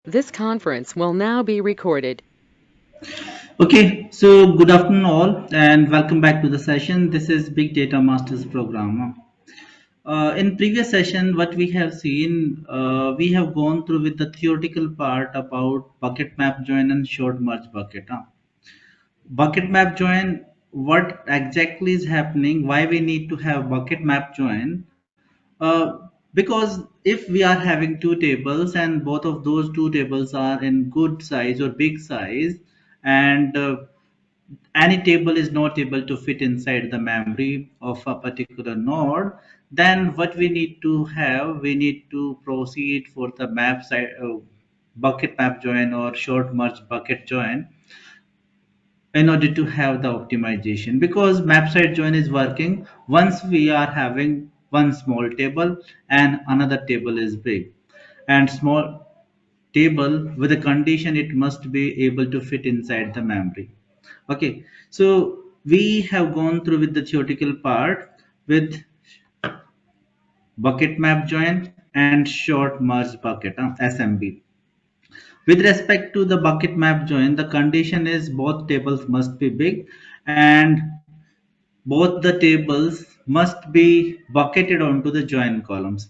This conference will now be recorded. Okay, so good afternoon all and welcome back to the session. This is Big Data Masters program. In previous session, what we have seen, we have gone through with the theoretical part about bucket map join and short merge bucket. Bucket map join, what exactly is happening, why we need to have bucket map join. Because if we are having two tables and both of those two tables are in good size or big size, and any table is not able to fit inside the memory of a particular node, then what we need to have, we need to proceed for the map side bucket map join or short merge bucket join in order to have the optimization, because map side join is working once we are having one small table and another table is big, and small table with a condition it must be able to fit inside the memory. Okay, so we have gone through with the theoretical part with bucket map join and short merge bucket SMB. With respect to the bucket map join, the condition is both tables must be big and both the tables must be bucketed onto the join columns.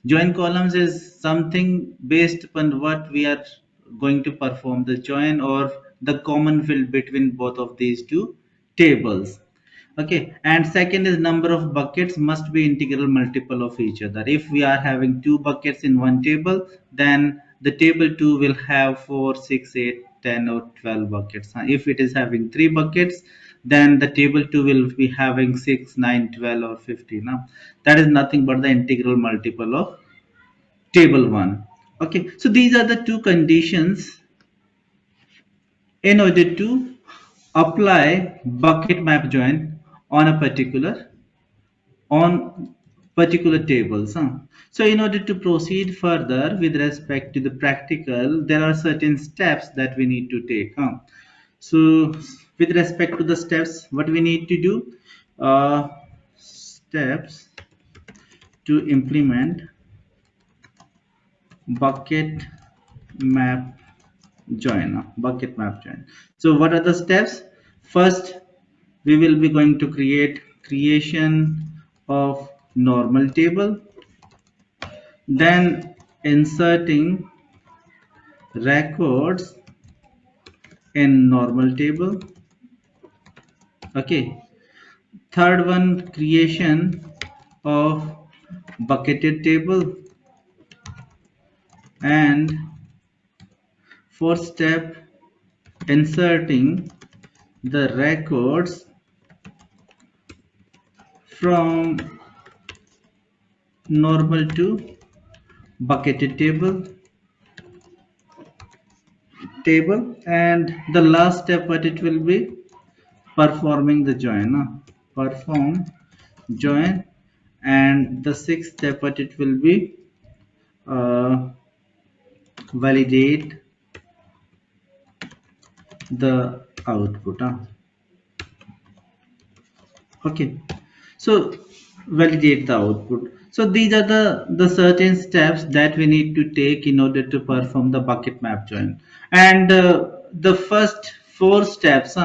Join columns is something based upon what we are going to perform the join or the common field between both of these two tables. Okay, and second is number of buckets must be integral multiple of each other. If we are having two buckets in one table, then the table 2 will have 4, 6, 8, 10, or 12 buckets. If it is having three buckets, then the table 2 will be having 6, 9, 12, or 15. Now, that is nothing but the integral multiple of table 1. Okay, so these are the two conditions in order to apply bucket map join on a particular tables. So in order to proceed further with respect to the practical, there are certain steps that we need to take. So with respect to the steps, what we need to do, steps to implement bucket map bucket map join. So what are the steps? First, we will be going to creation of normal table, then inserting records in normal table. Okay, third one, creation of bucketed table, and fourth step, inserting the records from normal to bucketed table, and the last step what it will be, performing the join. Perform join, and the sixth step what it will be, uh, validate the output. Okay, so validate the output. So these are the certain steps that we need to take in order to perform the bucket map join. And the first four steps,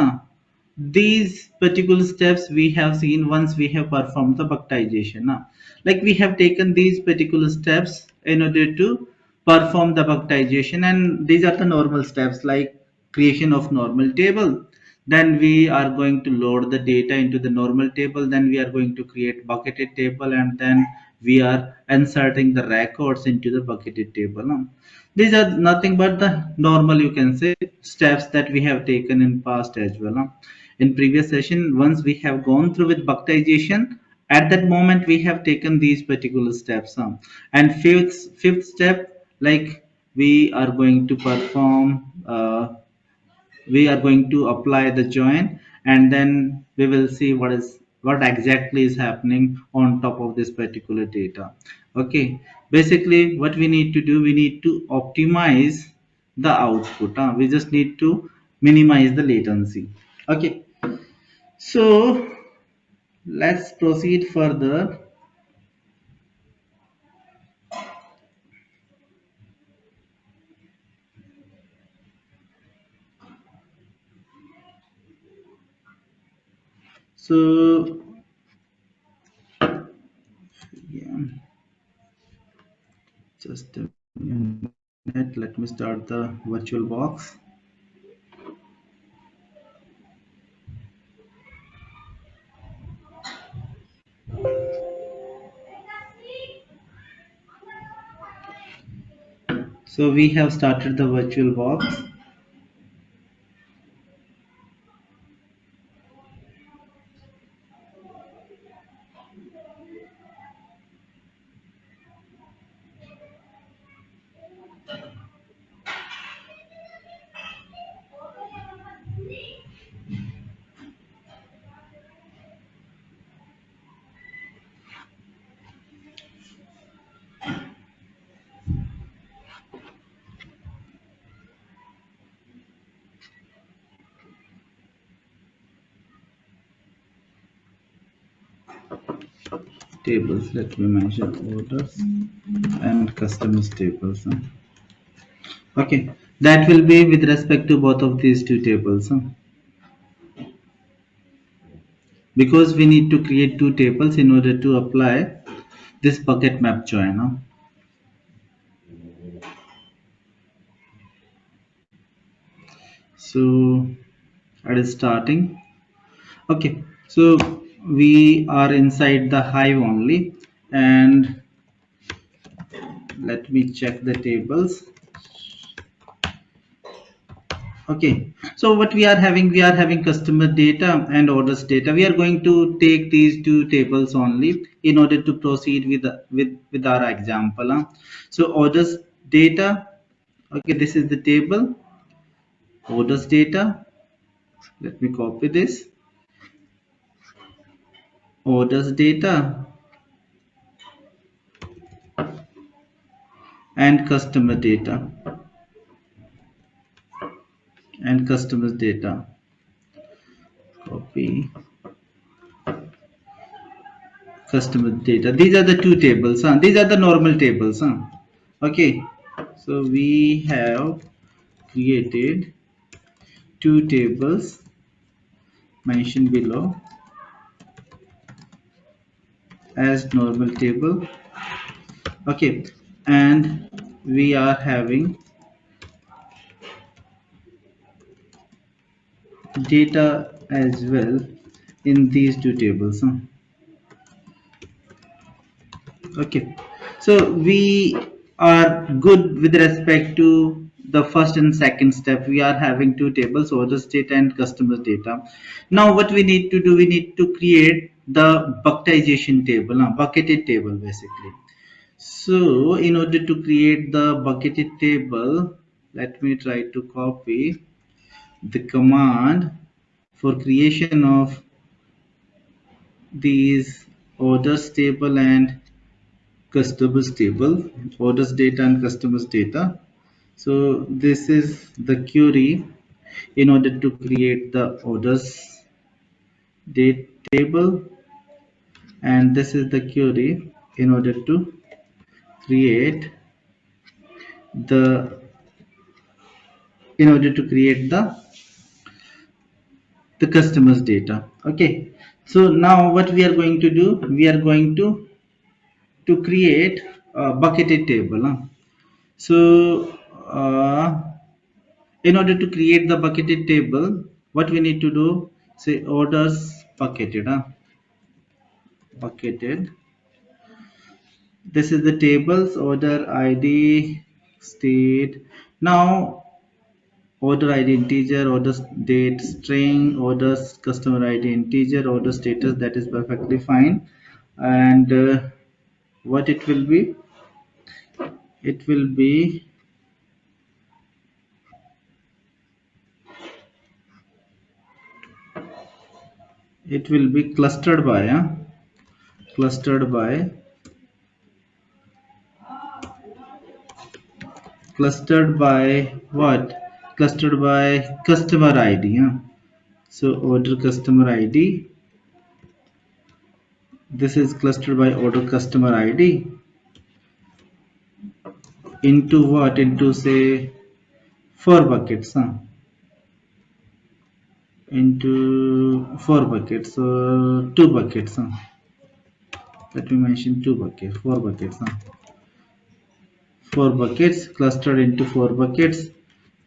these particular steps we have seen once we have performed the bucketization. Like we have taken these particular steps in order to perform the bucketization, and these are the normal steps like creation of normal table, then we are going to load the data into the normal table, then we are going to create bucketed table, and then we are inserting the records into the bucketed table. These are nothing but the normal, you can say, steps that we have taken in past as well. In previous session, once we have gone through with bucketization, at that moment we have taken these particular steps. And fifth step, like we are going to perform we are going to apply the join, and then we will see what exactly is happening on top of this particular data. Okay, basically what we need to do, we need to optimize the output. We just need to minimize the latency. Okay, so let's proceed further. So yeah, just a minute. Let me start the virtual box. So we have started the virtual box. Tables. Let me mention orders and customers tables. Okay, that will be with respect to both of these two tables. Because we need to create two tables in order to apply this bucket map join. So it is starting. Okay, so we are inside the Hive only, and let me check the tables. Okay, so what we are having customer data and orders data. We are going to take these two tables only in order to proceed with our example. So orders data. Okay, this is the table. Orders data. Let me copy this. Orders data and customer data and customers data. Copy customer data. These are the two tables. These are the normal tables. Okay, so we have created two tables mentioned below as normal table. Okay, and we are having data as well in these two tables. Okay, so we are good with respect to the first and second step. We are having two tables, orders data and customers data. Now what we need to do, we need to create the bucketization table, bucketed table basically. So in order to create the bucketed table, let me try to copy the command for creation of these orders table and customers table, orders data and customers data. So this is the query in order to create the orders date table, and this is the query in order to create the the customers data. Okay, so now what we are going to do, we are going to create a bucketed table. So in order to create the bucketed table, what we need to do, say orders bucketed. Bucketed. This is the tables order ID state. Now order ID integer, orders date string, orders customer ID integer, order status, that is perfectly fine. And what it will be? It will be clustered by clustered by clustered by what? Clustered by customer ID. So order customer ID. This is clustered by order customer ID into what? Into say four buckets. into four buckets or two buckets. Let me mention two buckets, four buckets. Four buckets clustered into four buckets.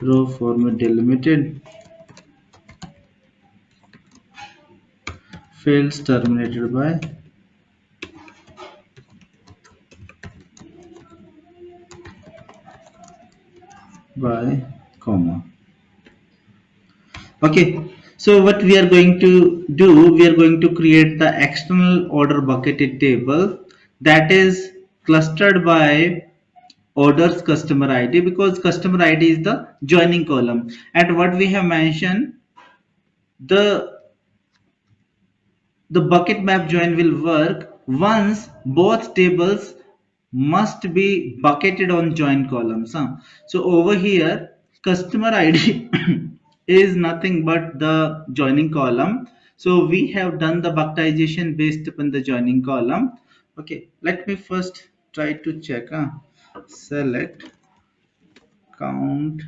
Row format delimited. Fields terminated by comma. Okay, so what we are going to do, we are going to create the external order bucketed table that is clustered by orders customer id, because customer id is the joining column. And what we have mentioned, the the bucket map join will work once both tables must be bucketed on join columns. So over here, customer ID is nothing but the joining column. So we have done the bucketization based upon the joining column. Okay, let me first try to check. Select count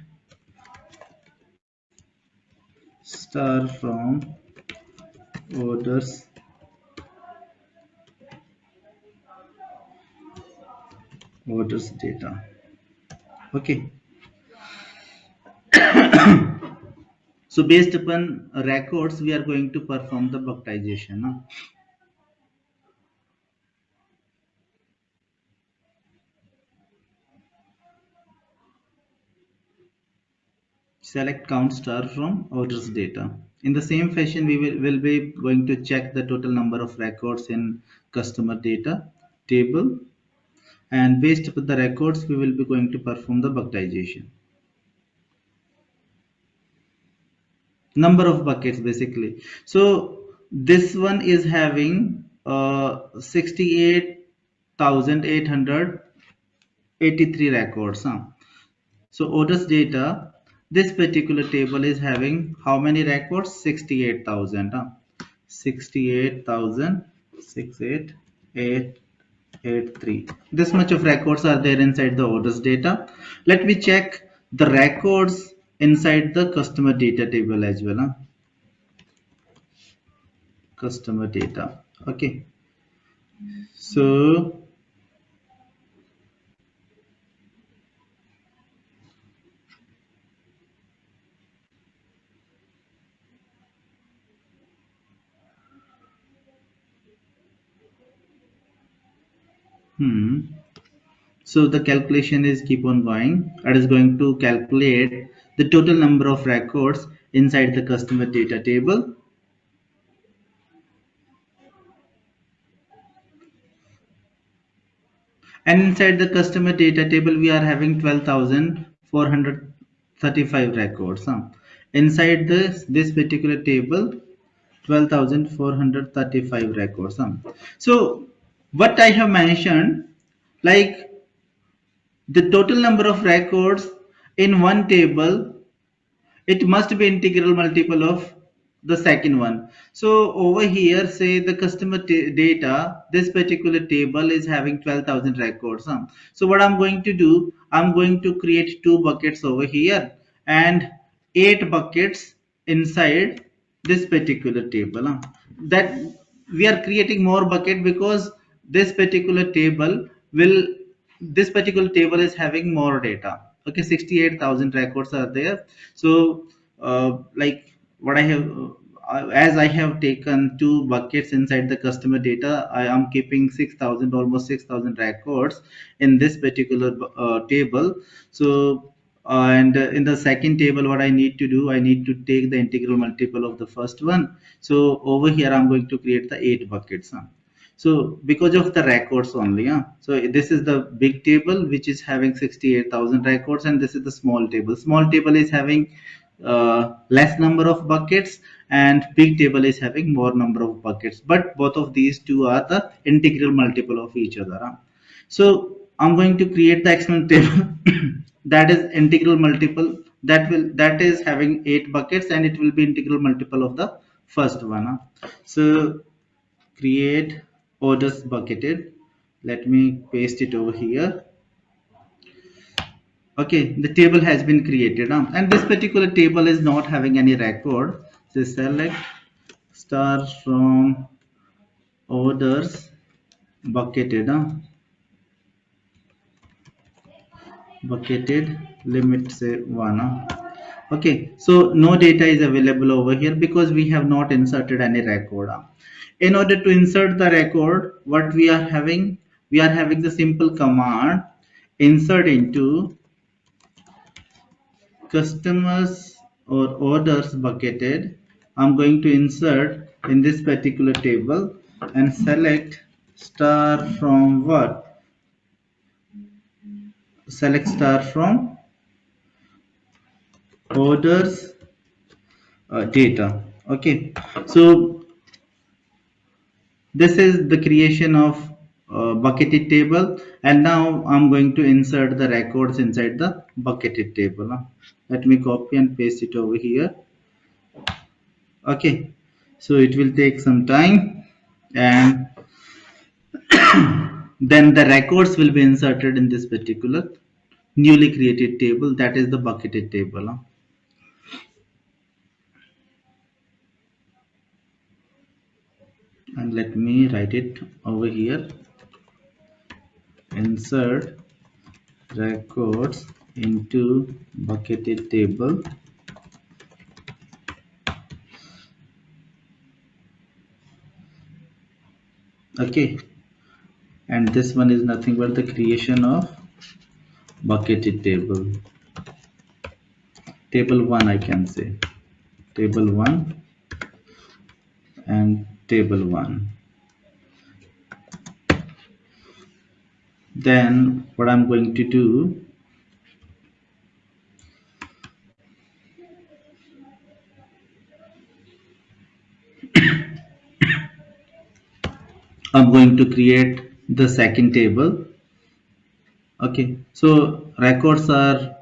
star from orders orders data. Okay, so based upon records, we are going to perform the bucketization. Select count star from orders data. In the same fashion, will be going to check the total number of records in customer data table, and based upon the records, we will be going to perform the bucketization. Number of buckets basically. So this one is having 68,883 records. So orders data, this particular table is having how many records? 68,000. 68,000, 68883. This much of records are there inside the orders data. Let me check the records inside the customer data table as well. Customer data. Okay. So so the calculation is keep on going. It is going to calculate the total number of records inside the customer data table. And inside the customer data table, we are having 12,435 records. Inside this particular table, 12,435 records. So what I have mentioned, like the total number of records in one table, it must be integral multiple of the second one. So over here, say the customer data, this particular table is having 12,000 records. So what I'm going to do, I'm going to create two buckets over here and eight buckets inside this particular table. That we are creating more bucket because this particular table will this particular table is having more data. Okay, 68,000 records are there. So like what I have as I have taken two buckets inside the customer data, I am keeping 6,000, almost 6,000 records in this particular table. So and in the second table, what I need to do, I need to take the integral multiple of the first one. So over here I'm going to create the eight buckets. So because of the records only, so this is the big table which is having 68,000 records, and this is the small table. Small table is having less number of buckets, and big table is having more number of buckets, but both of these two are the integral multiple of each other. So I'm going to create the external table that is integral multiple, that is having eight buckets, and it will be integral multiple of the first one. So create orders bucketed. Let me paste it over here. Okay, the table has been created, and this particular table is not having any record. say select star from orders bucketed, bucketed limit say 1. Okay, so no data is available over here because we have not inserted any record. In order to insert the record, what we are having, we are having the simple command insert into customers or orders bucketed. I'm going to insert in this particular table and select star from what? Select star from orders data. Okay, so this is the creation of bucketed table, and now I'm going to insert the records inside the bucketed table. Let me copy and paste it over here. Okay, so it will take some time, and then the records will be inserted in this particular newly created table, that is the bucketed table. And let me write it over here, insert records into bucketed table. Okay, and this one is nothing but the creation of bucketed table, table 1, I can say table 1 and table 1. Then what I'm going to do, I'm going to create the second table. Okay, so records are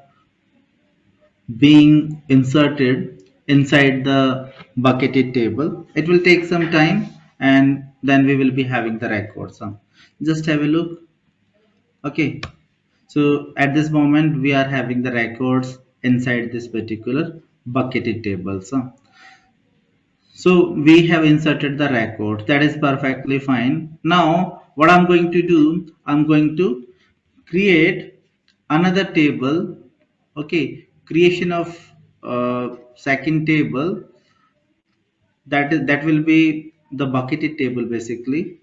being inserted inside the bucketed table. It will take some time, and then we will be having the records. Just have a look. Okay, so at this moment we are having the records inside this particular bucketed tables. So we have inserted the record, that is perfectly fine. Now what I'm going to do, I'm going to create another table. Okay, creation of second table, that will be the bucketed table basically.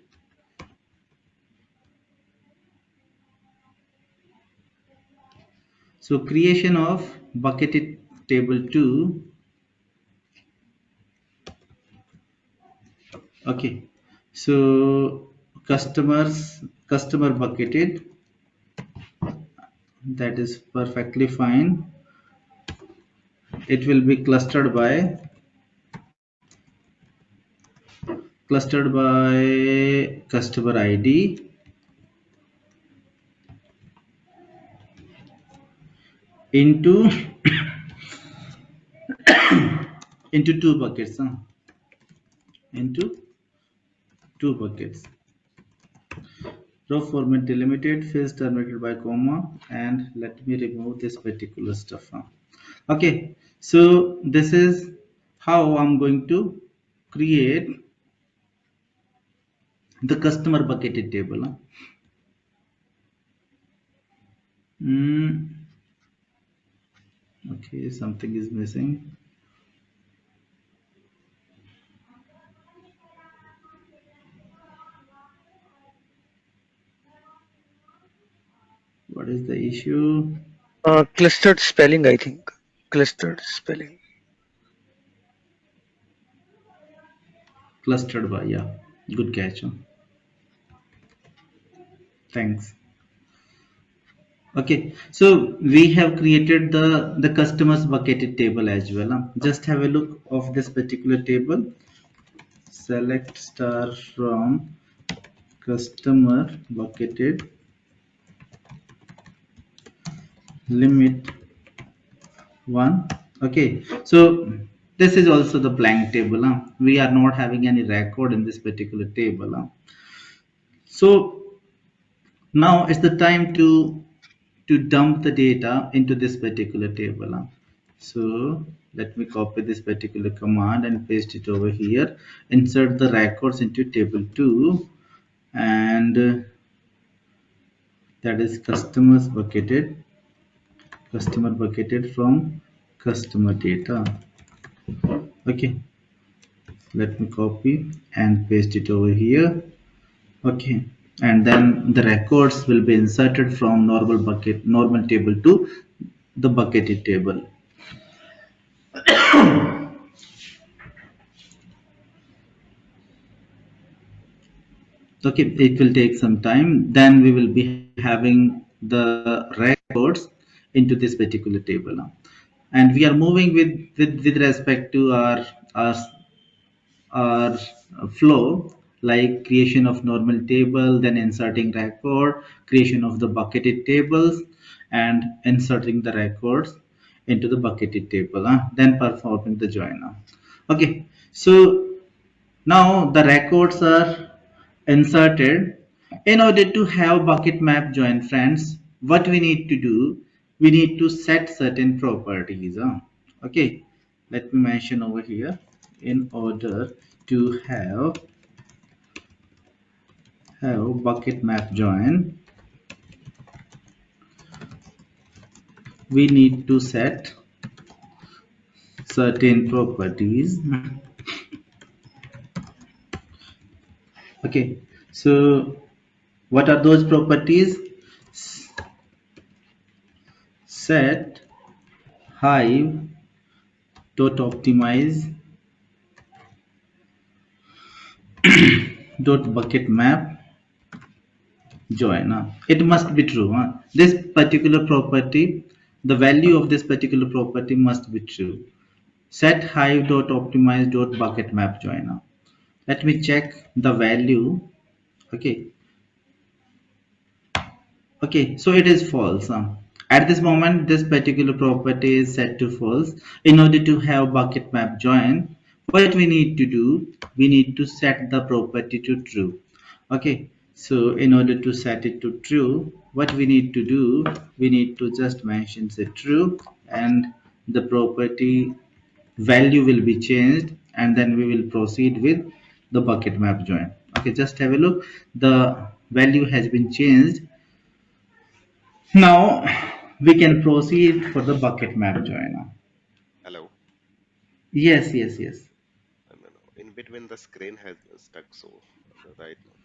So creation of bucketed table 2. Okay, so customer bucketed, that is perfectly fine. It will be clustered by customer ID into into two buckets, into two buckets. Row format delimited, fields terminated by comma, and let me remove this particular stuff. Okay, so this is how I'm going to create the customer bucketed table. Hmm, okay, something is missing. What is the issue? Clustered spelling, I think. Clustered spelling. Clustered by, yeah, good catch. Thanks. Okay, so we have created the customers bucketed table as well. Just have a look of this particular table. Select star from customer bucketed limit 1. Okay, so this is also the blank table. We are not having any record in this particular table. So now it's the time to dump the data into this particular table. So Let me copy this particular command and paste it over here. Insert the records into table 2, and that is customer bucketed from customer data. Okay, let me copy and paste it over here. Okay, and then the records will be inserted from normal table to the bucketed table. Okay, it will take some time. Then we will be having the records into this particular table now, and we are moving with respect to our flow, like creation of normal table, then inserting record, creation of the bucketed tables, and inserting the records into the bucketed table, then performing the join. Okay, so now the records are inserted. In order to have bucket map join, friends, what we need to do, we need to set certain properties. Okay, let me mention over here. In order to have bucket map join, we need to set certain properties. Okay, so what are those properties? Set hive dot optimize dot bucket map join. It must be true. This particular property, the value of this particular property must be true. Set hive dot optimize dot bucket map join. Let me check the value. Okay, okay, so it is false. At this moment, this particular property is set to false. In order to have bucket map join, what we need to do, we need to set the property to true. Okay, so in order to set it to true, what we need to do, we need to just mention say true, and the property value will be changed, and then we will proceed with the bucket map join. Okay, just have a look. The value has been changed. Now we can proceed for the bucket map joiner. Hello. Yes, yes, yes. No, no. In between the screen has stuck, so right now.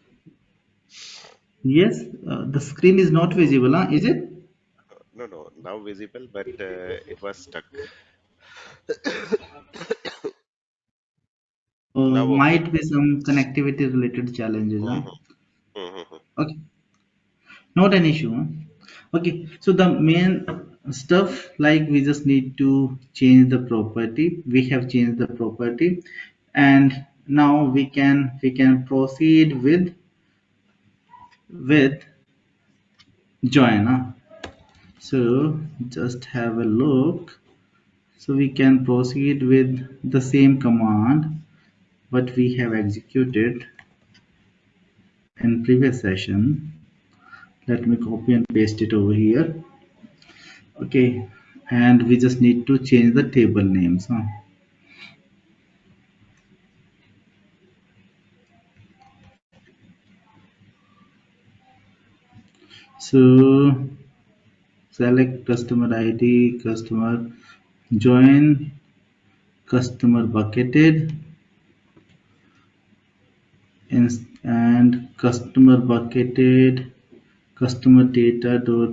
Yes, the screen is not visible, is it? No, no. Now visible, but it was stuck. Now okay. Might be some connectivity related challenges, Mm-hmm. Mm-hmm. Okay, not an issue, Okay, so the main stuff, like we just need to change the property. We have changed the property, and now we can proceed with join. So just have a look. So we can proceed with the same command what we have executed in previous session. Let me copy and paste it over here. Okay, and we just need to change the table names. So select customer ID, customer join, customer bucketed, and customer bucketed, customer data dot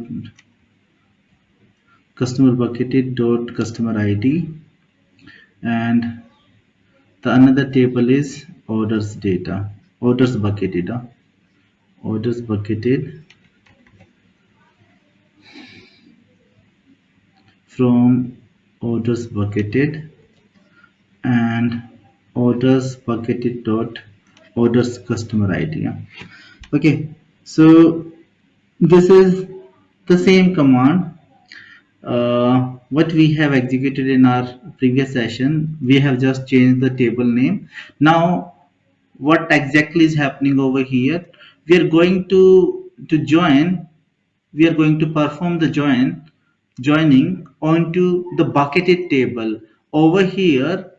customer bucketed dot customer ID, and the another table is orders bucketed, orders bucketed from orders bucketed, and orders bucketed dot orders customer ID. Okay, so this is the same command what we have executed in our previous session. We have just changed the table name. Now what exactly is happening over here, we are going to join, we are going to perform the joining onto the bucketed table over here,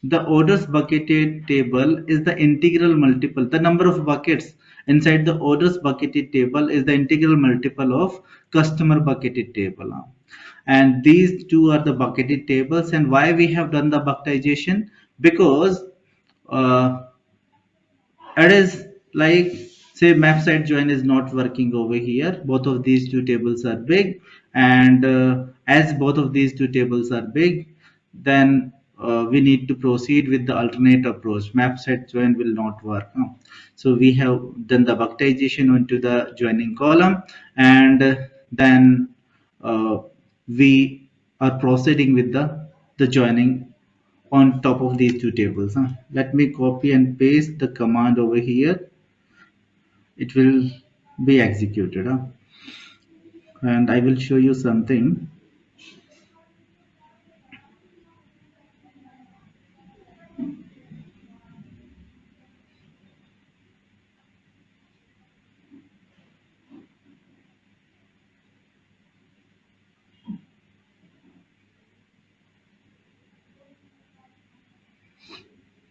the orders bucketed table is the integral multiple. The number of buckets inside the orders bucketed table is the integral multiple of customer bucketed table. And these two are the bucketed tables. And why we have done the bucketization? Because uh, it is like, say, map site join is not working over here. Both of these two tables are big, and as both of these two tables are big, then we need to proceed with the alternate approach. Map set join will not work. No. So we have done the bucketization onto the joining column, and then uh, we are proceeding with the joining on top of these two tables. Let me copy and paste the command over here. It will be executed. And I will show you something.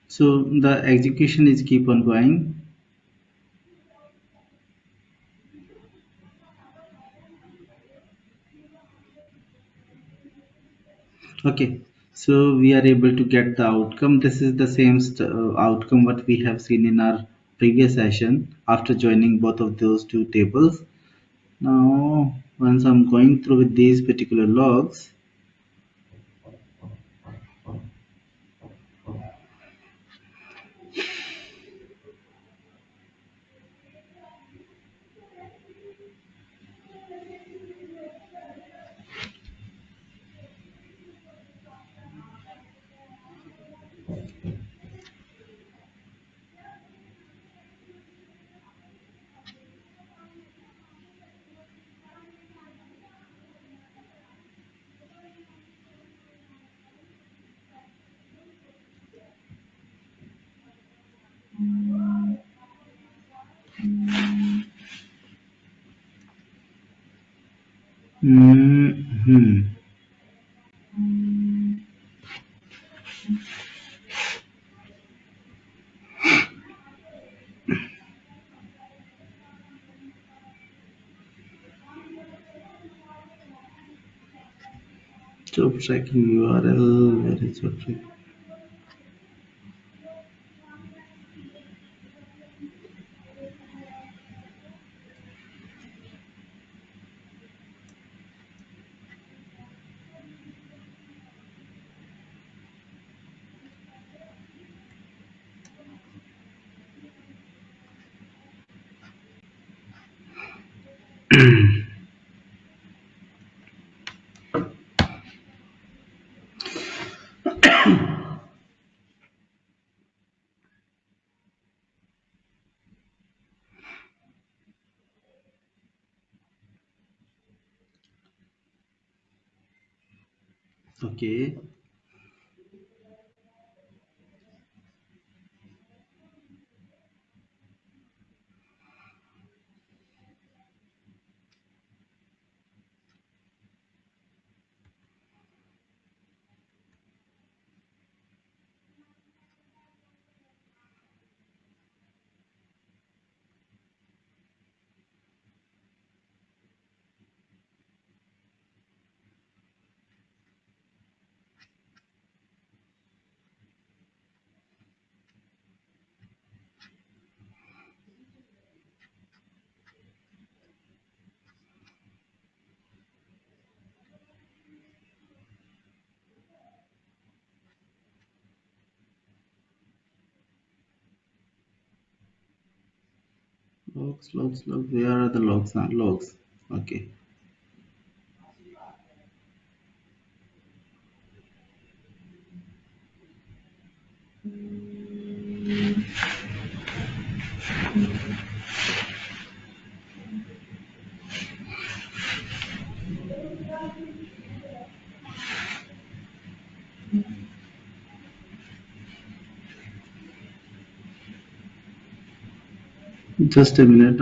So the execution is keep on going. Okay, so we are able to get the outcome. This is the same outcome what we have seen in our previous session after joining both of those two tables. Now, once I'm going through with these particular logs, hmm job tracking URL, where is job tracking? Okay. Logs. Where are the logs? Logs. Okay. Just a minute.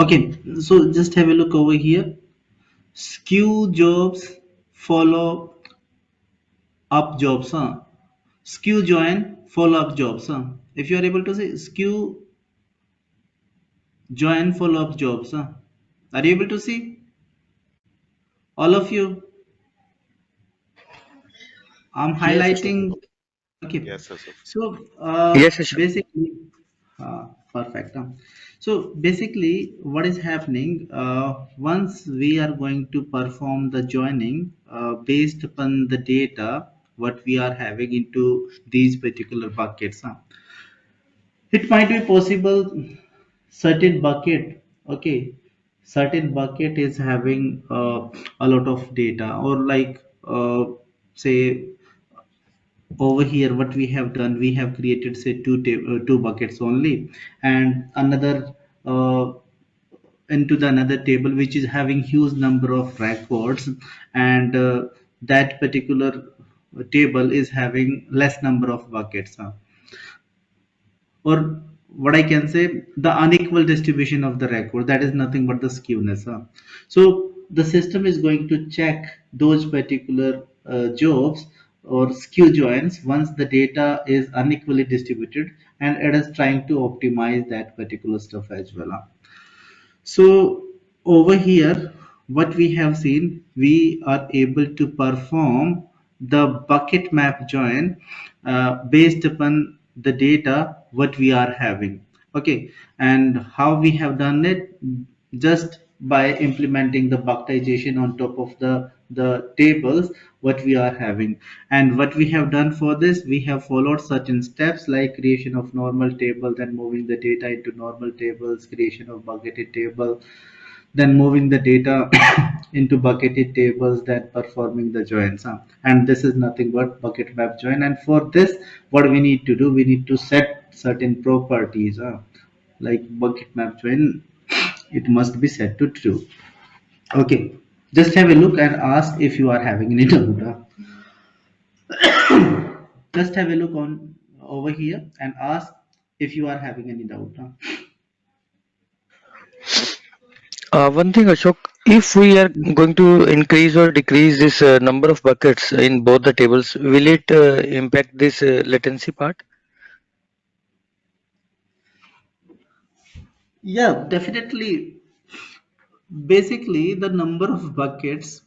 Okay, so just have a look over here. Skew jobs follow up jobs, huh? Skew join follow up jobs, huh? If you are able to say skew join follow up jobs, huh? Are you able to see all of you? I'm Yes, Ashok. highlighting. Okay, Yes, Ashok. so Yes, Ashok. basically, perfect. So basically, what is happening once we are going to perform the joining based upon the data what we are having into these particular buckets, it might be possible certain bucket, okay, certain bucket is having a lot of data, or like say over here what we have done, we have created say two buckets only, and another uh, into the another table which is having huge number of records, and that particular table is having less number of buckets, or what I can say, the unequal distribution of the record, that is nothing but the skewness, so the system is going to check those particular jobs or skew joins once the data is unequally distributed, and it is trying to optimize that particular stuff as well, so over here, what we have seen, we are able to perform the bucket map join based upon the data what we are having. Okay, and how we have done it, just by implementing the bucketization on top of the tables what we are having. And what we have done for this, we have followed certain steps like creation of normal table, then moving the data into normal tables, creation of bucketed table, then moving the data into bucketed tables, then performing the joins, and this is nothing but bucket map join. And for this, what we need to do, we need to set certain properties, like bucket map join, it must be set to true. Okay, just have a look and ask if you are having any doubt, just have a look on over here and ask if you are having any doubt, One thing, Ashok, if we are going to increase or decrease this number of buckets in both the tables, will it impact this latency part? Yeah, definitely. Basically, the number of buckets,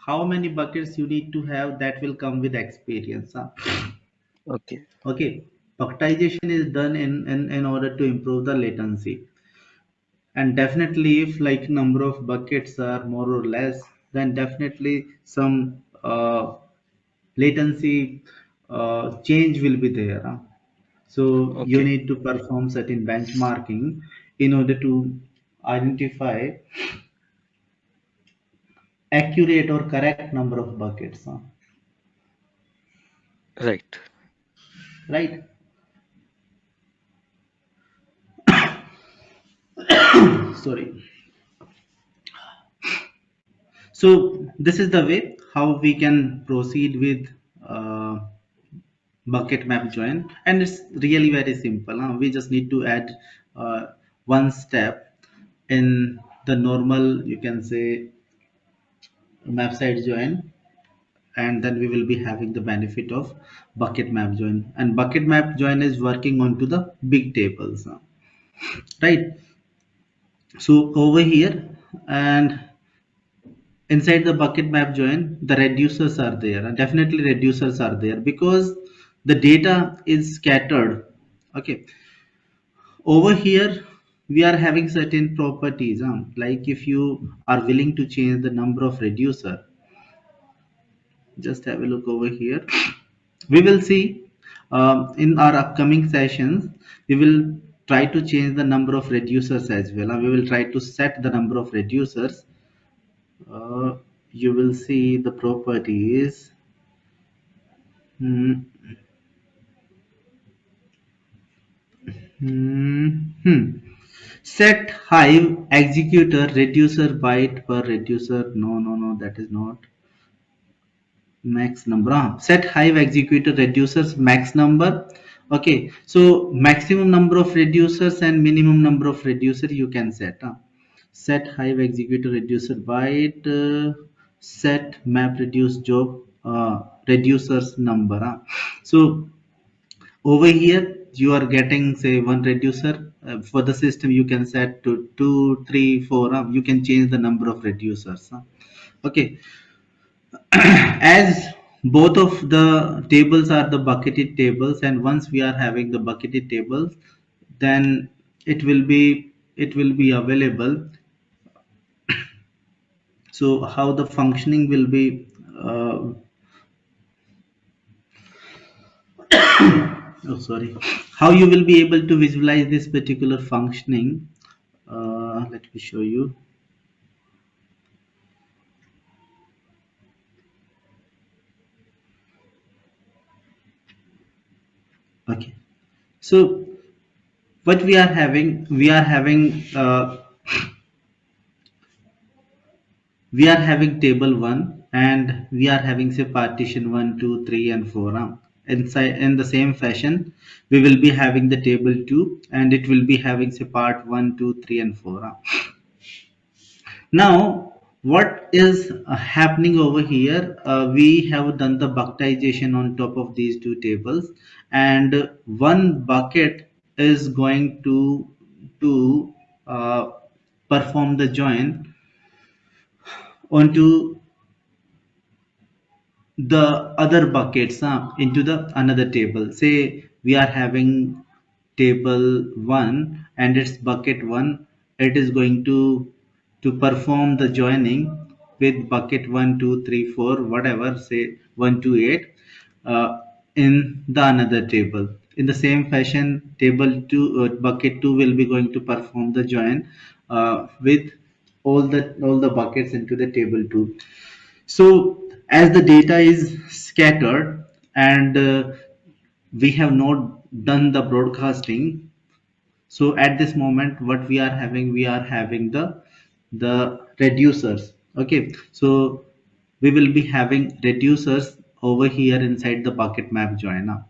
how many buckets you need to have, that will come with experience, Okay, okay, bucketization is done in order to improve the latency. And definitely if like number of buckets are more or less, then definitely some latency change will be there, so you okay, need to perform certain benchmarking in order to identify accurate or correct number of buckets, right. right? Sorry. So this is the way how we can proceed with uh, bucket map join, and it's really very simple, we just need to add uh, one step in the normal, you can say, map side join, and then we will be having the benefit of bucket map join. And bucket map join is working onto the big tables, right? So over here, and inside the bucket map join, the reducers are there, and definitely reducers are there because the data is scattered. Okay, over here we are having certain properties, like if you are willing to change the number of reducer, just have a look over here. We will see in our upcoming sessions, we will try to change the number of reducers as well, and we will try to set the number of reducers. uh, you will see the properties. Hmm. Hmm. Set Hive executor reducer byte per reducer. No, no, no, that is not max number. Set Hive executor reducers max number. Okay, so maximum number of reducers and minimum number of reducer you can set. set Hive executor reducer byte, set map reduce job reducers number. So over here you are getting say one reducer. For the system you can set to 2, 3, 4. You can change the number of reducers. Okay, as both of the tables are the bucketed tables, and once we are having the bucketed tables, then it will be available. So how the functioning will be, oh sorry, how you will be able to visualize this particular functioning, let me show you. Okay, so what we are having table 1, and we are having say partition 1, 2, 3, and 4. Inside in the same fashion we will be having the table 2, and it will be having say part 1, 2, 3, and 4. Now what is happening over here, we have done the bucketization on top of these two tables, and one bucket is going to uh, perform the join onto the other buckets into the another table. Say we are having table 1 and its bucket 1, it is going to perform the joining with bucket 1, 2, 3, 4, whatever, say 1 to 8, uh, in the another table. In the same fashion, table 2, bucket 2 will be going to perform the join with all the buckets into the table 2. So as the data is scattered, and we have not done the broadcasting, so at this moment what we are having the reducers. Okay, so we will be having reducers over here inside the bucket map joiner.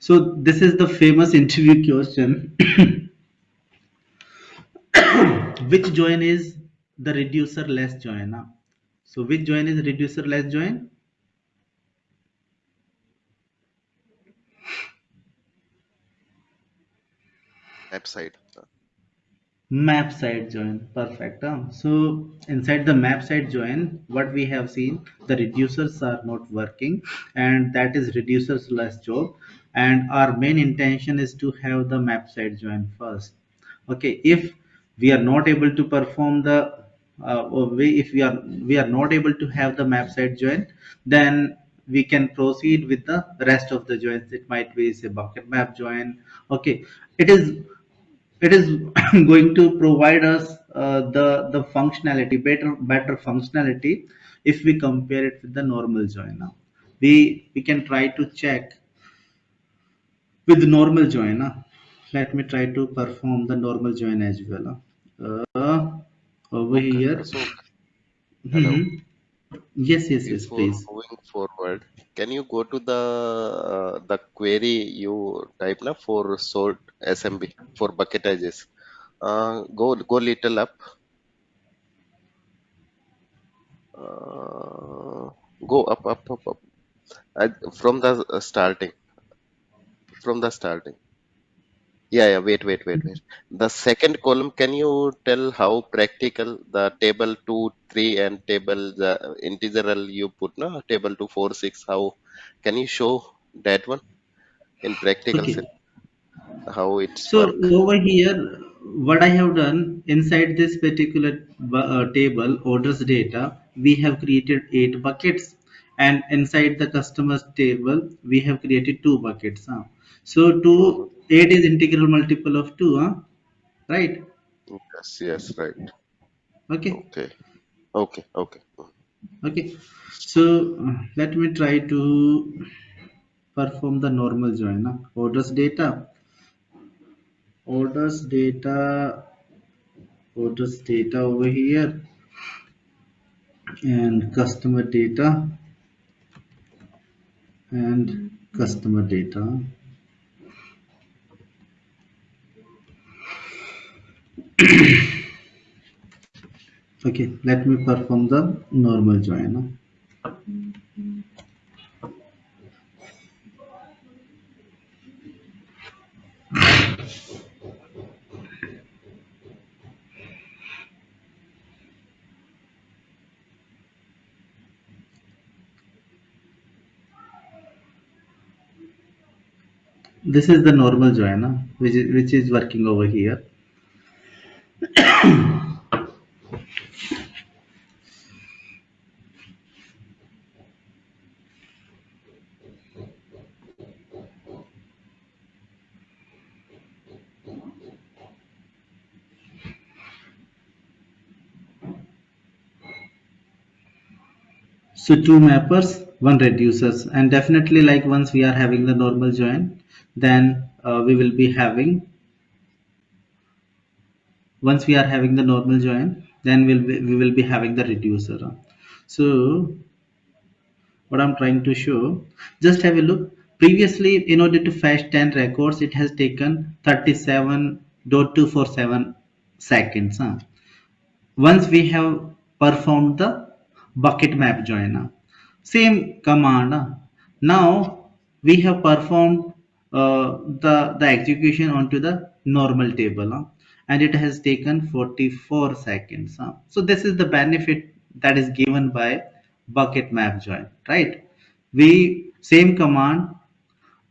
So this is the famous interview question. Which join is the reducer less joiner? So which join is reducer less join? App side. Map side join, perfect. So inside the map side join, what we have seen, the reducers are not working, and that is reducers less job. And our main intention is to have the map side join first. Okay, if we are not able to perform the, if we are not able to have the map side join, then we can proceed with the rest of the joins. It might be say bucket map join. Okay, it is going to provide us the functionality, better functionality, if we compare it with the normal join. Now we can try to check with the normal join. Let me try to perform the normal join as well. Over Okay. here. So, hello. Mhm. Yes, yes, yes, Before please. moving forward, can you go to the query you type na for sort SMB for bucketizes? Go little up. Uh, Go up, up, up, up. From the starting. From the starting. Yeah, yeah. Wait. The second column. Can you tell how practical the table 2, 3, and table the integral you put na table 2, 4, 6? How can you show that one in practical Okay, sense? How it's so work? over here, what I have done inside this particular table, orders data, we have created 8 buckets, and inside the customers table, we have created 2 buckets. So Mm-hmm. 8 is integral multiple of 2, right? Yes, yes, right. Okay, Okay, okay. okay. So let me try to perform the normal join. Orders data, orders data over here, and customer data. Okay, let me perform the normal join. This is the normal join, which is working over here. So two mappers, one reducers, and definitely like once we are having the normal join, then we will be having once we are having the normal join, then we will be having the reducer. So what I'm trying to show, just have a look. Previously, in order to fetch 10 records, it has taken 37.247 seconds. Once we have performed the bucket map joiner, same command, now we have performed the execution onto the normal table, and it has taken 44 seconds. So this is the benefit that is given by bucket map join, right? We same command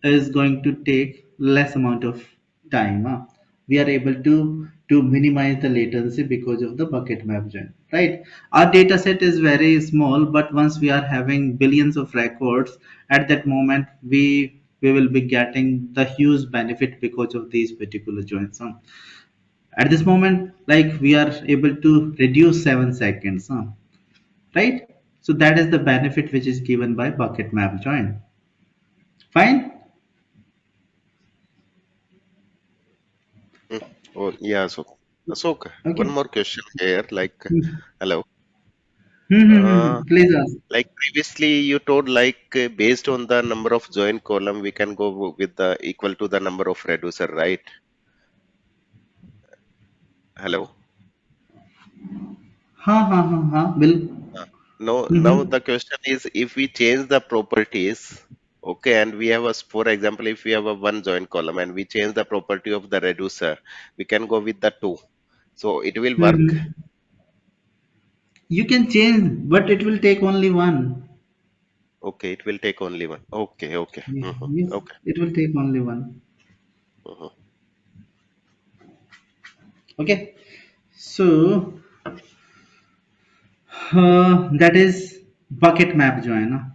is going to take less amount of time. We are able to minimize the latency because of the bucket map join, right? Our data set is very small, but once we are having billions of records, at that moment we will be getting the huge benefit because of these particular joins. At this moment, like we are able to reduce 7 seconds, right? So that is the benefit which is given by bucket map join. Fine. Mm. Oh, yeah, so one Okay. more question here, like, hello. Uh, Please ask. like previously you told like based on the number of join column, we can go with the equal to the number of reducer, right? Hello. हाँ हाँ हाँ हाँ बिल्कुल. Now Mm-hmm. the question is if we change the properties, okay, and we have a, for example, if we have a one join column and we change the property of the reducer, we can go with the two. So it will work. Mm-hmm. You can change, but it will take only one. Okay, it will take only one. Okay, okay. Yes, Okay. it will take only one. Mhm. Okay. So that is bucket map join.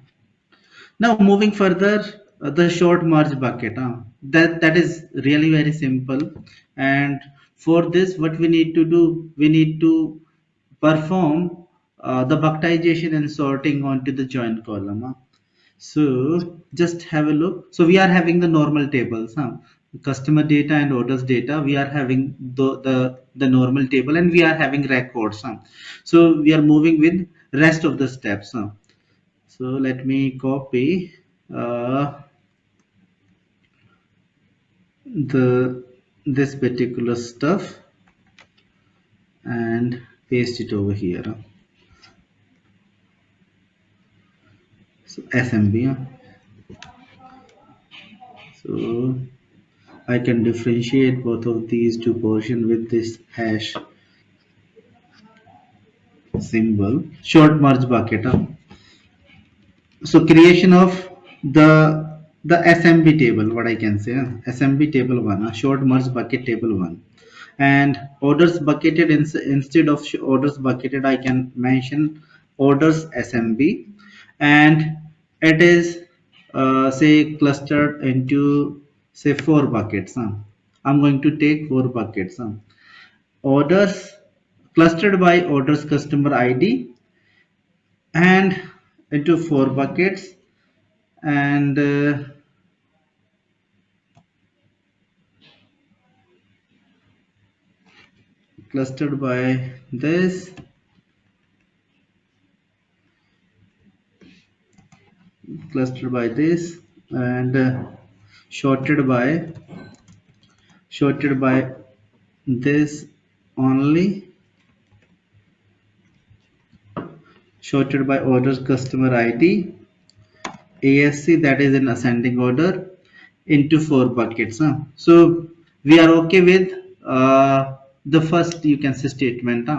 Now moving further, the short merge bucket. That is really very simple. And for this, what we need to do, we need to perform the bucketization and sorting onto the join column. So just have a look. So we are having the normal tables, customer data and orders data. We are having the normal table, and we are having records. So we are moving with rest of the steps. So let me copy uh, the this particular stuff and paste it over here. So SMB. So I can differentiate both of these two portions with this hash symbol. Short merge bucket. So creation of the SMB table, what I can say, SMB table one, short merge bucket table one, and orders bucketed instead of orders bucketed, I can mention orders SMB, and it is say clustered into say four buckets. I'm going to take four buckets. Orders clustered by orders customer ID and into four buckets, and clustered by this, clustered by this, and sorted by sorted by this only, sorted by orders customer ID, ASC, that is in ascending order, into four buckets. So we are okay with the first, you can say, statement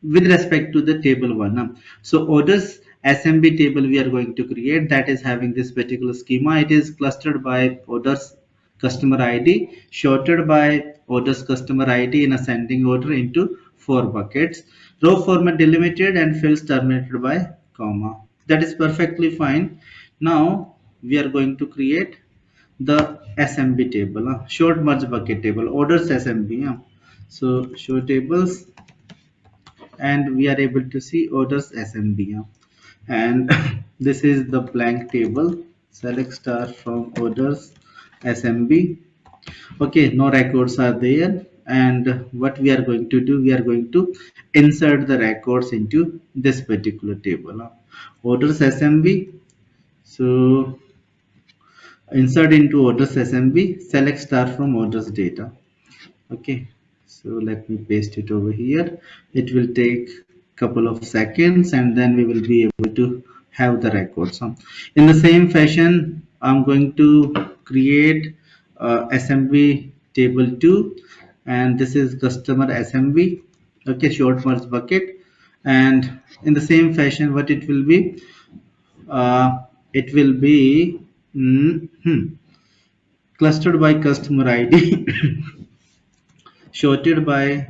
with respect to the table one. So orders SMB table we are going to create, that is having this particular schema. It is clustered by orders customer ID, sorted by orders customer ID in ascending order into four buckets, row format delimited and fields terminated by comma. That is perfectly fine. Now we are going to create the SMB table, short merge bucket table, orders SMB. So show tables, and we are able to see orders SMB. And this is the blank table. Select star from orders SMB. Okay, no records are there. And what we are going to do, we are going to insert the records into this particular table. Orders SMB. So insert into orders SMB, select star from orders data. Okay, so let me paste it over here. It will take couple of seconds, and then we will be able to have the records. In the same fashion, I'm going to create SMB table 2, and this is customer SMB. Okay, short merge bucket. And in the same fashion, what it will be, it will be clustered by customer ID, sorted by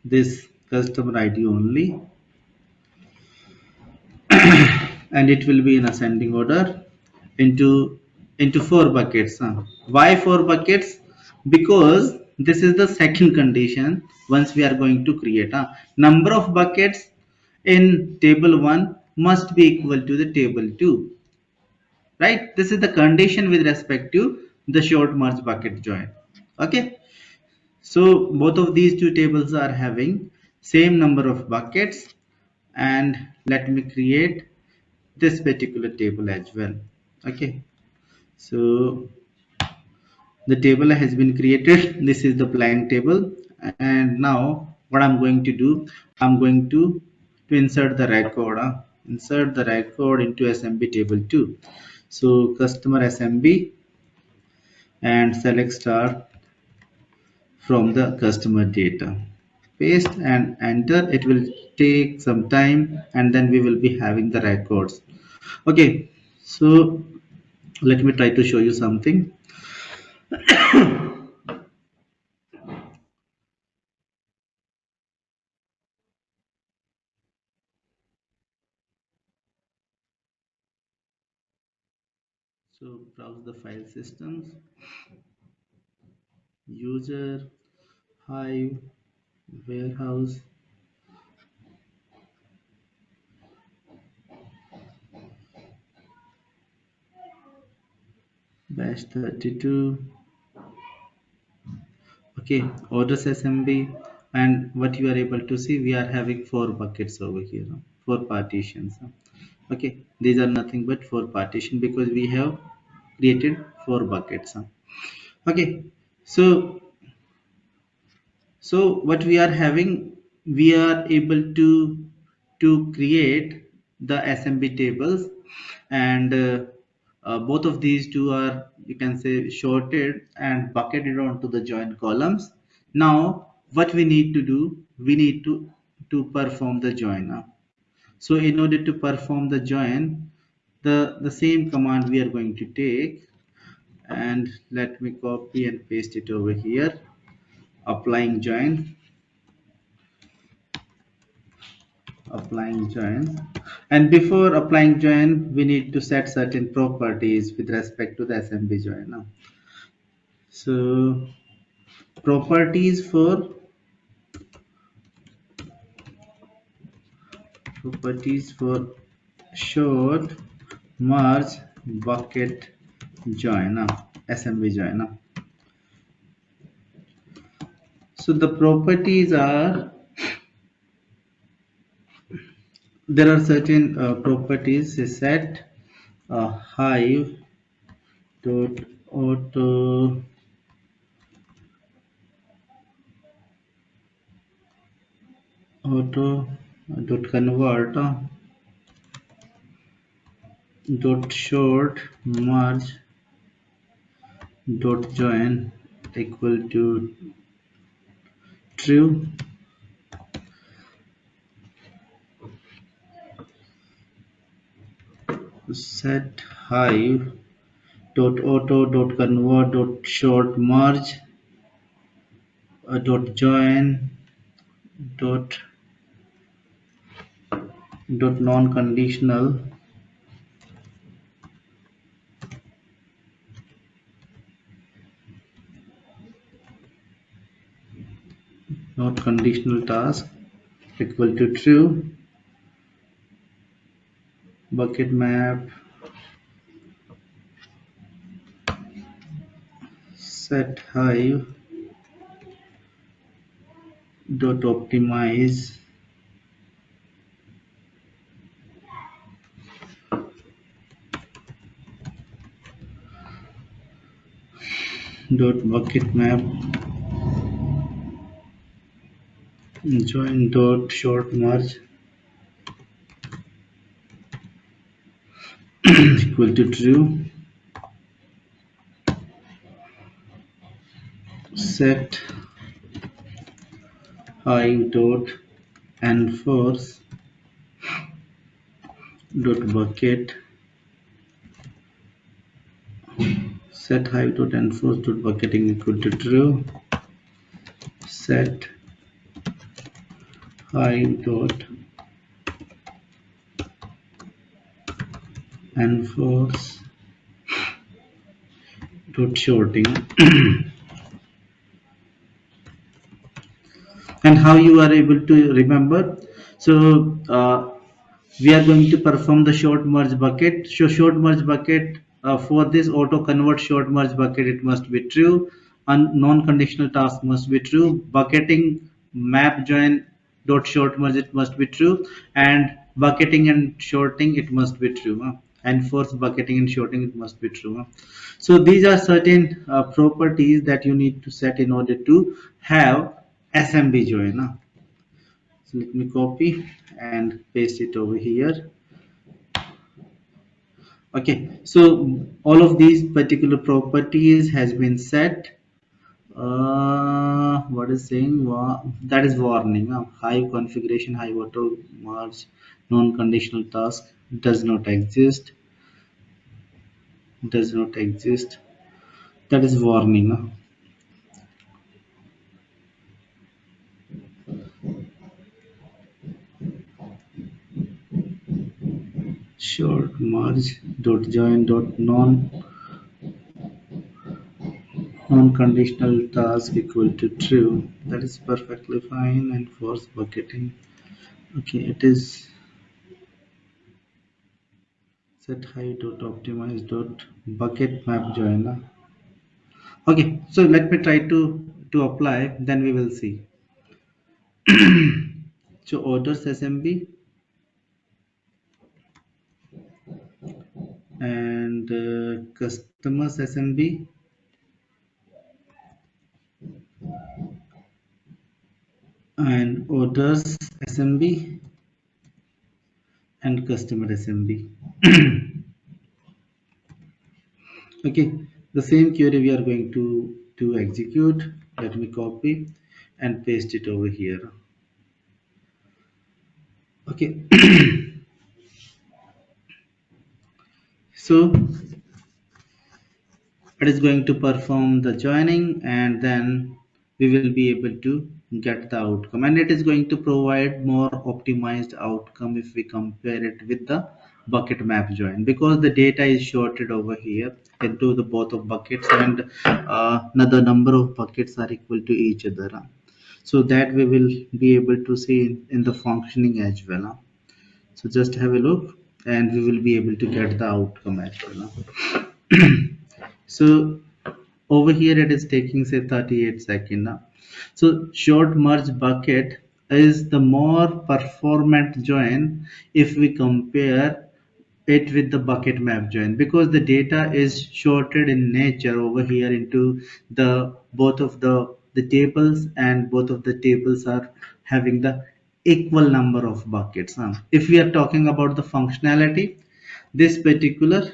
this customer ID only, and it will be in ascending order into four buckets. Why four buckets? Because this is the second condition. Once we are going to create a number of buckets in table 1 must be equal to the table 2, right? This is the condition with respect to the short merge bucket join. Okay, so both of these two tables are having same number of buckets, and let me create this particular table as well. Okay, so the table has been created. This is the blank table, and now what I'm going to do, I'm going to insert the record. Insert the record into SMB table 2. So customer SMB, and select star from the customer data, paste and enter. It will take some time, and then we will be having the records. Okay, so let me try to show you something. So browse the file systems, user, Hive, warehouse, bash 32. Okay, orders SMB, and what you are able to see, we are having four buckets over here, four partitions. Okay, these are nothing but four partition because we have created four buckets. Okay, so what we are having, we are able to create the SMB tables, and both of these two are, you can say, sorted and bucketed onto the join columns. Now what we need to do, we need to perform the join. So in order to perform the join, the same command we are going to take, and let me copy and paste it over here. Applying join, applying join, and before applying join we need to set certain properties with respect to the SMB join. Now so properties for short merge bucket join, SMB join. So the properties are, there are certain properties set hive dot auto dot convert dot short merge dot join equal to true. Set hive dot auto dot convert dot short merge dot join dot dot non conditional not conditional task equal to true. Bucket map set hive dot optimize dot bucket map join dot short merge equal to true. Set hive dot enforce dot bucket set hive dot enforce dot bucketing equal to true. Set hive dot enforce dot shorting and how you are able to remember. So we are going to perform the short merge bucket. So short merge bucket, for this auto convert short merge bucket, it must be true, and non-conditional task must be true. Bucketing map join dot short merge, it must be true, and bucketing and shorting, it must be true, and force bucketing and shorting, it must be true, so these are certain properties that you need to set in order to have SMB join, so let me copy and paste it over here. Okay, so all of these particular properties has been set. What is saying? That is warning. Hive configuration, hive auto merge, non-conditional task does not exist. Does not exist. That is warning. Short merge dot join dot non-conditional task equal to true. That is perfectly fine. And force bucketing. Okay, it is set hive dot optimize dot bucket map joiner. Okay, so let me try to apply, then we will see. So orders SMB and customers SMB and orders SMB and customer SMB. Okay, the same query we are going to execute. Let me copy and paste it over here. Okay, so it is going to perform the joining, and then we will be able to get the outcome, and it is going to provide more optimized outcome if we compare it with the bucket map join, because the data is sorted over here into the both of buckets, and the number of buckets are equal to each other, so that we will be able to see in the functioning as well, so just have a look and we will be able to get the outcome as well. So over here it is taking say 38 seconds now. So short merge bucket is the more performant join if we compare it with the bucket map join, because the data is sorted in nature over here into the both of the tables, and both of the tables are having the equal number of buckets. If we are talking about the functionality, this particular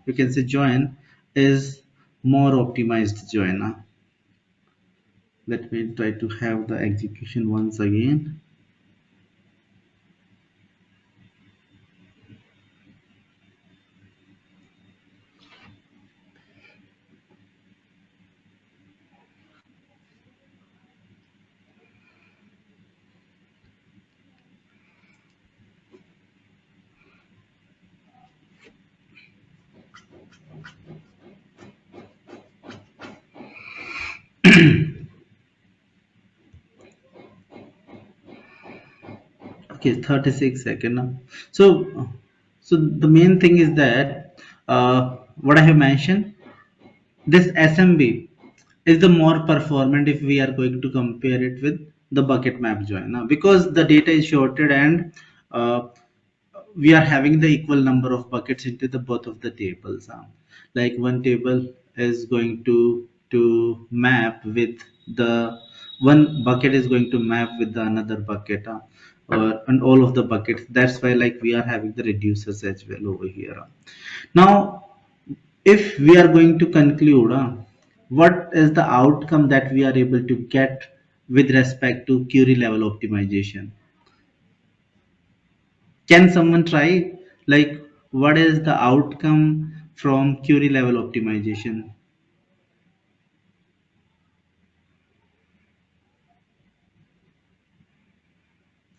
you can say join is more optimized join. Let me try to have the execution once again. Okay, 36 second now. So the main thing is that what I have mentioned, this SMB is the more performant if we are going to compare it with the bucket map join now, because the data is shorted and uh, we are having the equal number of buckets into the both of the tables. Like one table is going to map with the one bucket is going to map with the another bucket, and all of the buckets. That's why like we are having the reducers as well over here. Now, if we are going to conclude, what is the outcome that we are able to get with respect to query level optimization? Can someone try? Like, what is the outcome from query level optimization?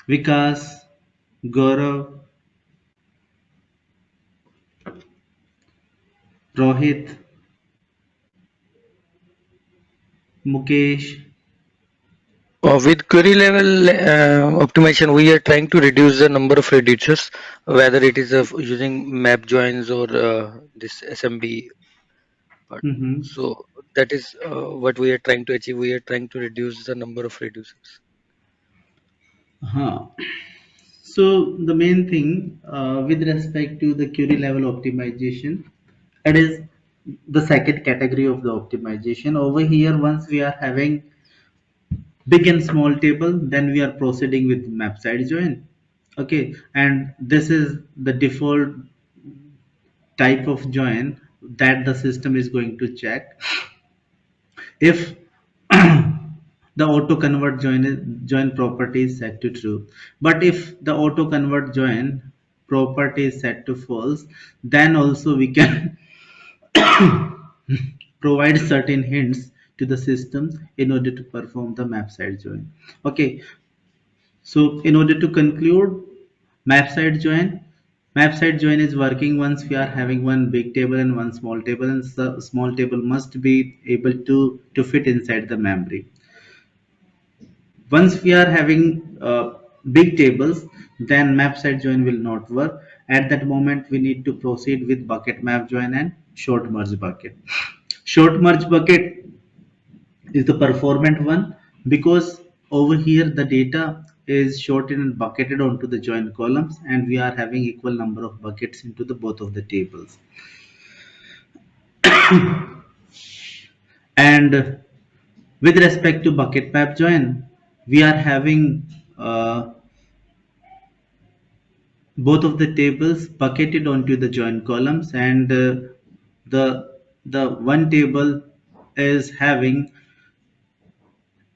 Vikas, Gaurav, Rohit, Mukesh. With query level optimization, we are trying to reduce the number of reducers, whether it is using map joins or this SMB part. Mm-hmm. So that is what we are trying to achieve. We are trying to reduce the number of reducers. Uh-huh. So the main thing with respect to the query level optimization, it is the second category of the optimization. Over here, once we are having big and small table, then we are proceeding with map side join. Okay, and this is the default type of join that the system is going to check if the auto convert join property is set to true. But if the auto convert join property is set to false, then also we can provide certain hints to the system in order to perform the map side join. Okay, so in order to conclude, map side join, map side join is working once we are having one big table and one small table, and the small table must be able to fit inside the memory. Once we are having big tables, then map side join will not work. At that moment, we need to proceed with bucket map join and short merge bucket. Short merge bucket is the performant one because over here the data is shorted and bucketed onto the join columns, and we are having equal number of buckets into the both of the tables. And with respect to bucket map join, we are having both of the tables bucketed onto the join columns, and the one table is having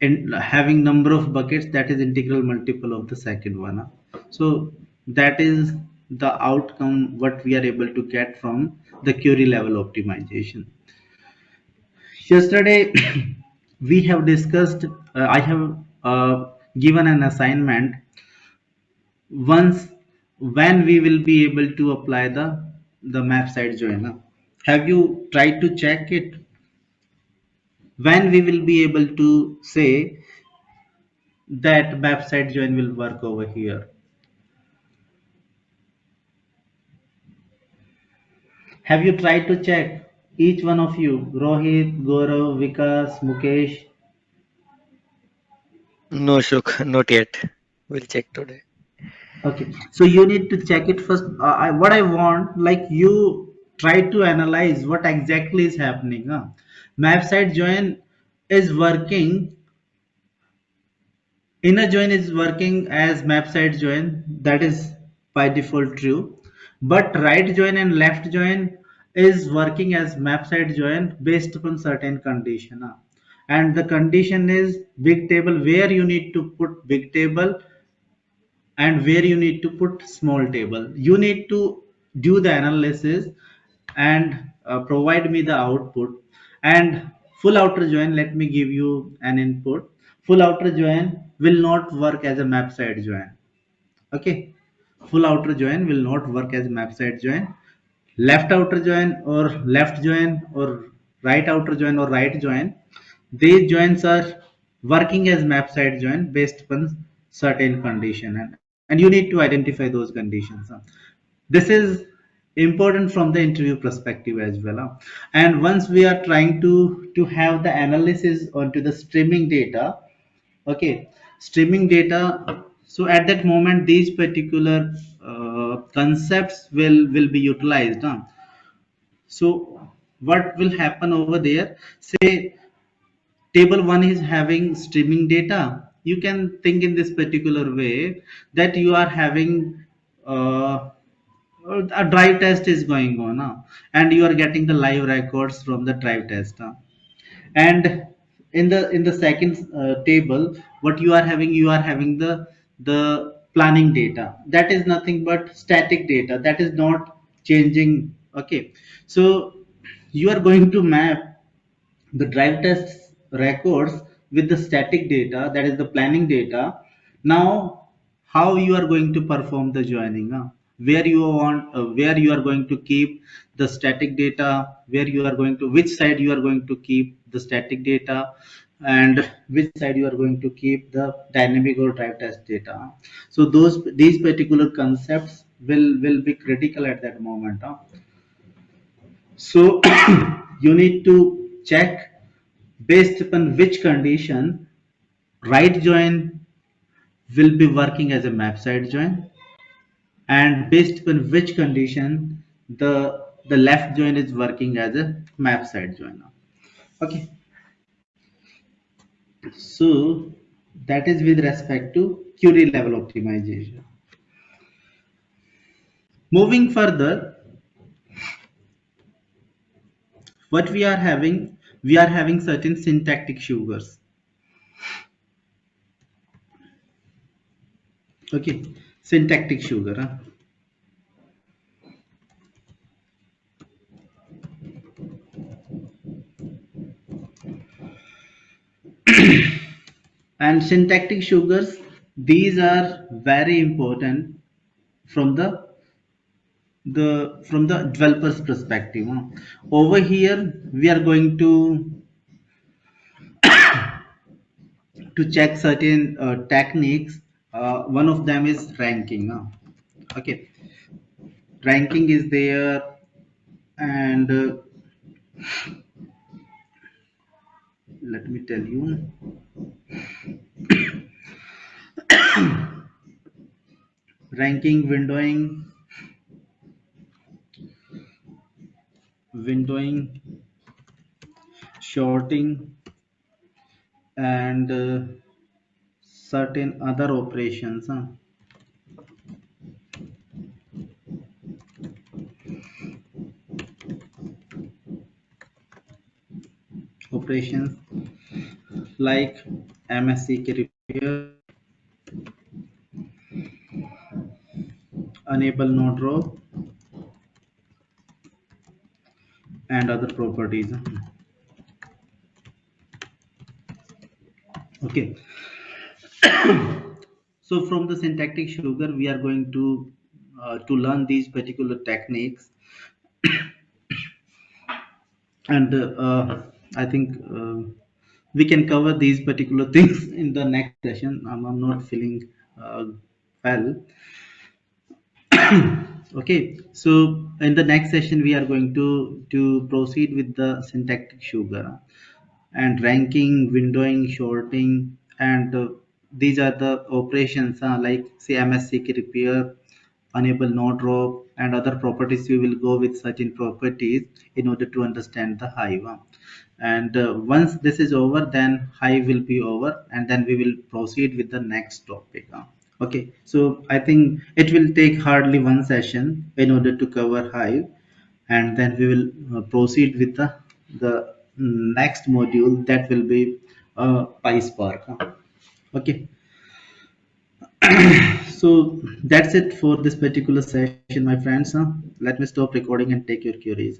number of buckets that is integral multiple of the second one. So that is the outcome what we are able to get from the query level optimization. Yesterday we have discussed, I have given an assignment once when we will be able to apply the map side joiner. Have you tried to check it when we will be able to say that map side join will work over here? Have you tried to check, each one of you, Rohit, Gaurav, Vikas, Mukesh? No, Ashok, not yet. We'll check today. Okay, so you need to check it first. What I want, like you try to analyze what exactly is happening. Map side join is working Inner join is working as map side join, that is by default true. But right join and left join is working as map side join based upon certain condition. And the condition is big table where you need to put big table and where you need to put small table. You need to do the analysis and provide me the output. And full outer join, let me give you an input. Full outer join will not work as a map side join. Okay, full outer join will not work as map side join. Left outer join or left join or right outer join or right join, these joins are working as map side join based upon certain condition, and you need to identify those conditions. This is important from the interview perspective as well. And once we are trying to have the analysis onto the streaming data, okay, streaming data, so at that moment these particular concepts will be utilized. So what will happen over there, say table 1 is having streaming data, you can think in this particular way that you are having uh, a drive test is going on, and you are getting the live records from the drive test. And in the second table, what you are having the planning data, that is nothing but static data, that is not changing. Okay, so you are going to map the drive test records with the static data, that is the planning data. Now how you are going to perform the joining, where you are going to keep the static data, where you are going to, which side you are going to keep the static data, and which side you are going to keep the dynamic or drive test data. So these particular concepts will be critical at that moment. So you need to check based upon which condition right join will be working as a map side join, and based upon which condition the left join is working as a map side join. Okay, so that is with respect to query level optimization. Moving further, what we are having certain syntactic sugars. Okay, syntactic sugar. And syntactic sugars, these are very important from the developer's perspective. Over here we are going to check certain techniques. One of them is ranking. Okay, ranking is there, and let me tell you, ranking, windowing, shorting, and certain other operations. Operations like MSC repair, enable node row, and other properties. Okay, so from the syntactic sugar we are going to learn these particular techniques, and I think we can cover these particular things in the next session. I'm not feeling well. Okay, so in the next session we are going to proceed with the syntactic sugar and ranking, windowing, shorting, and these are the operations like say MSC repair, enable node row, and other properties. We will go with certain properties in order to understand the Hive. And once this is over, then Hive will be over, and then we will proceed with the next topic. Okay, so I think it will take hardly one session in order to cover Hive, and then we will proceed with the next module, that will be PySpark. Okay, so that's it for this particular session, my friends. Let me stop recording and take your queries.